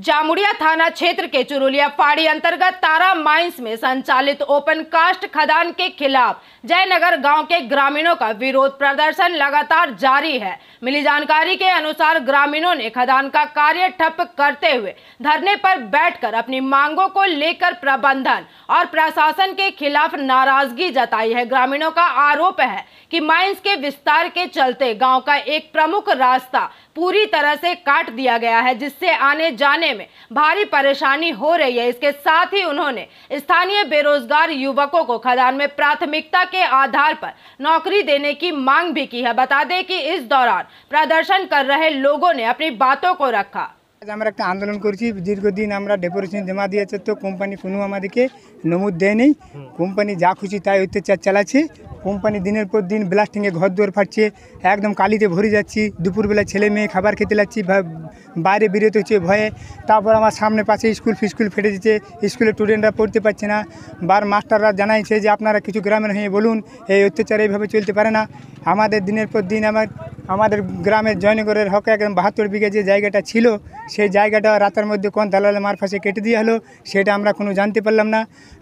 जामुड़िया थाना क्षेत्र के चुरुलिया फाड़ी अंतर्गत तारा माइंस में संचालित ओपन कास्ट खदान के खिलाफ जयनगर गांव के ग्रामीणों का विरोध प्रदर्शन लगातार जारी है। मिली जानकारी के अनुसार ग्रामीणों ने खदान का कार्य ठप करते हुए धरने पर बैठकर अपनी मांगों को लेकर प्रबंधन और प्रशासन के खिलाफ नाराजगी जताई है। ग्रामीणों का आरोप है कि माइंस के विस्तार के चलते गांव का एक प्रमुख रास्ता पूरी तरह से काट दिया गया है, जिससे आने जाने में भारी परेशानी हो रही है। इसके साथ ही उन्होंने स्थानीय बेरोजगार युवकों को खदान में प्राथमिकता के आधार पर नौकरी देने की मांग भी की है। बता दें कि इस दौरान प्रदर्शन कर रहे लोगों ने अपनी बातों को रखा। আমরা একটা আন্দোলন করছি, দীর্ঘদিন আমরা ডেপুটেশন জমা দিয়েছে, তো কোম্পানি কোনো আমাদেরকে নমুদ দেয়নি। কোম্পানি যা খুশি তাই অত্যাচার চালাচ্ছে। কোম্পানি দিনের পর দিন ব্লাস্টিংয়ে ঘর দুয়ার ফাটছে, একদম কালিতে ভরে যাচ্ছি। দুপুরবেলা ছেলে মেয়ে খাবার খেতে লাগছি, বাইরে বেরোতে হচ্ছে ভয়ে। তারপর আমার সামনে পাশে স্কুল ফেটে দিচ্ছে, স্কুলের স্টুডেন্টরা পড়তে পারছে না। মাস্টাররা জানাইছে যে আপনারা কিছু গ্রামের হয়ে বলুন, এই অত্যাচার এইভাবে চলতে পারে না। আমাদের দিনের পর দিন আমাদের গ্রামের জয়নগরের হকে একদম 72 বিঘা যে জায়গাটা ছিল, সেই জায়গাটা রাতের মধ্যে কোন দালালের মারফাসে কেটে দিয়ে হলো সেটা আমরা কোনো জানতে পারলাম না।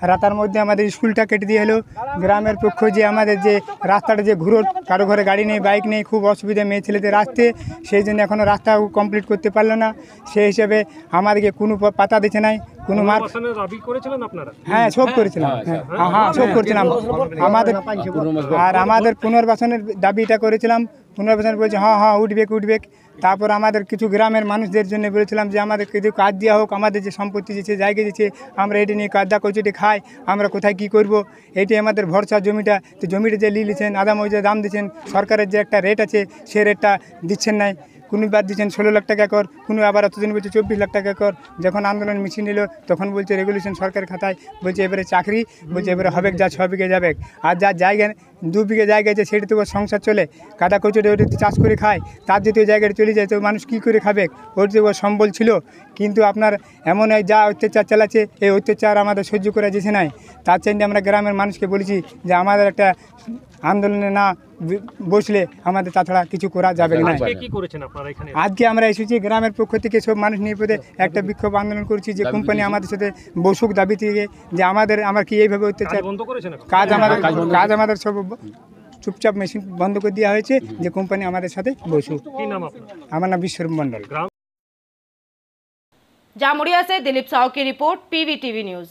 রাতের মধ্যে আমাদের স্কুলটা কেটে দিয়ে হলো। গ্রামের পক্ষ যে আমাদের যে রাস্তাটা যে ঘুরো, কারো ঘরে গাড়ি নেই, বাইক নেই, খুব অসুবিধা মেয়ে ছেলেদের আসতে, সেই জন্য এখনও রাস্তা কমপ্লিট করতে পারলো না। সেই হিসেবে আমাদেরকে কোনো পাতা দিচ্ছে নাই, কোনো মার। হ্যাঁ, সব করেছিলাম, হ্যাঁ সব করেছিলাম। আমাদের পুনর্বাসনের দাবিটা করেছিলাম। পুনর্বাসন বলছে হ্যাঁ উঠবে। তারপর আমাদের কিছু গ্রামের মানুষদের জন্য বলেছিলাম যে আমাদের কিছু কাজ দেওয়া হোক, আমাদের যে সম্পত্তি দিচ্ছে, জায়গা দিচ্ছে, আমরা এটি নিয়ে কাজটা কচুটি খাই, আমরা কোথায় কী করব, এটি আমাদের ভরসা জমিটা। তো জমিটা যে নিয়েছেন আদাম ওই যে দাম দিচ্ছেন, সরকারের যে একটা রেট আছে সে রেটটা দিচ্ছেন নাই। কোনো বার দিচ্ছেন 16 লাখ টাকা কর, কোনো আবার এতদিন বলছে 24 লাখ টাকা কর। যখন আন্দোলন মিছিল নিল তখন বলছে রেগুলেশন সরকার খাতায়, বলছে এবারে চাকরি, বলছে এবারে হবে যা 6 বিঘে যাবে। আর যার জায়গা 2 বিঘে জায়গা আছে সেটা তো সংসার চলে, কাদা কচুরি ওটা চাষ করে খায়, তার যদি ওই জায়গাটা চলে যায় তো মানুষ কী করে খাবে, ওর যে সম্বল ছিল। কিন্তু আপনার এমন যা অত্যাচার চালাচ্ছে, এই অত্যাচার আমাদের সহ্য করা যেছে নাই। তার চাইতে আমরা গ্রামের মানুষকে বলেছি যে আমাদের একটা আন্দোলনে না বসলে আমাদের তাছাড়া কিছু করা যাবে না। আজকে আমরা এসেছি গ্রামের পক্ষ থেকে সব মানুষ নিয়ে একটা বিক্ষোভ আন্দোলন করছি যে কোম্পানি আমাদের সাথে বসুক দাবি থেকে, যে আমার কি এইভাবে অত্যাচার কাজ আমাদের সব চুপচাপ মেশিন বন্ধ করে দেওয়া হয়েছে, যে কোম্পানি আমাদের সাথে বসুক। আমার নাম বিশ্বরূপ মন্ডল। जामुड़िया से दिलीप साहू की रिपोर्ट, PVTV न्यूज।